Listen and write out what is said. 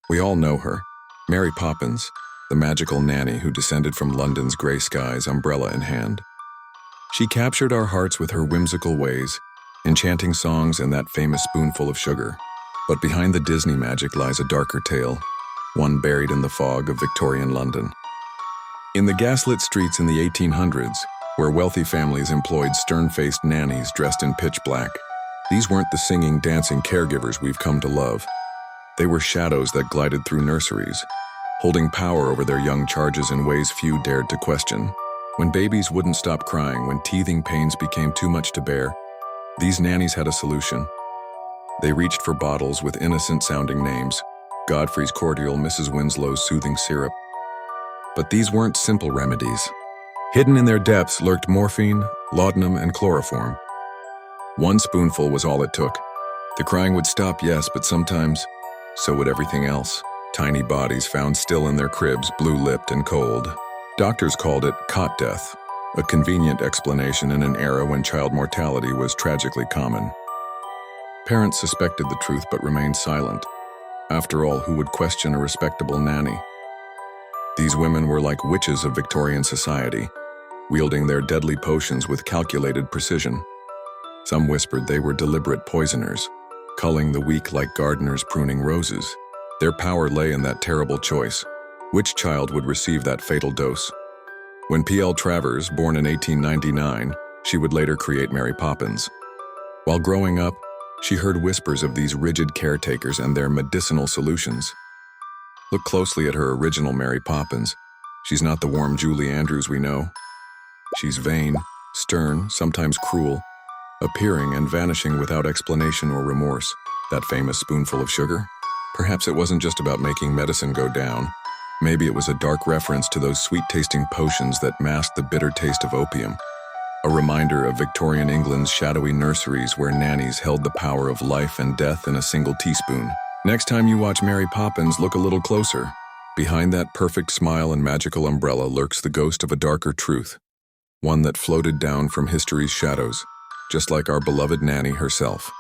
We all know her, Mary Poppins, the magical nanny who descended from London's grey skies, umbrella in hand. She captured our hearts with her whimsical ways, enchanting songs and that famous spoonful of sugar. But behind the Disney magic lies a darker tale, one buried in the fog of Victorian London. In the gaslit streets in the 1800s, where wealthy families employed stern-faced nannies dressed in pitch black, these weren't the singing, dancing caregivers we've come to love. They were shadows that glided through nurseries, holding power over their young charges in ways few dared to question. When babies wouldn't stop crying, when teething pains became too much to bear, these nannies had a solution. They reached for bottles with innocent-sounding names, Godfrey's cordial, Mrs. Winslow's soothing syrup. But these weren't simple remedies. Hidden in their depths lurked morphine, laudanum, and chloroform. One spoonful was all it took. The crying would stop, yes, but sometimes, so would everything else. Tiny bodies found still in their cribs, blue-lipped and cold. Doctors called it cot death, a convenient explanation in an era when child mortality was tragically common. Parents suspected the truth but remained silent. After all, who would question a respectable nanny? These women were like witches of Victorian society, wielding their deadly potions with calculated precision. Some whispered they were deliberate poisoners, culling the weak like gardeners pruning roses. Their power lay in that terrible choice. Which child would receive that fatal dose? When P.L. Travers, born in 1899, she would later create Mary Poppins. While growing up, she heard whispers of these rigid caretakers and their medicinal solutions. Look closely at her original Mary Poppins. She's not the warm Julie Andrews we know. She's vain, stern, sometimes cruel, appearing and vanishing without explanation or remorse. That famous spoonful of sugar? Perhaps it wasn't just about making medicine go down. Maybe it was a dark reference to those sweet-tasting potions that masked the bitter taste of opium. A reminder of Victorian England's shadowy nurseries where nannies held the power of life and death in a single teaspoon. Next time you watch Mary Poppins, look a little closer. Behind that perfect smile and magical umbrella lurks the ghost of a darker truth, one that floated down from history's shadows, just like our beloved nanny herself.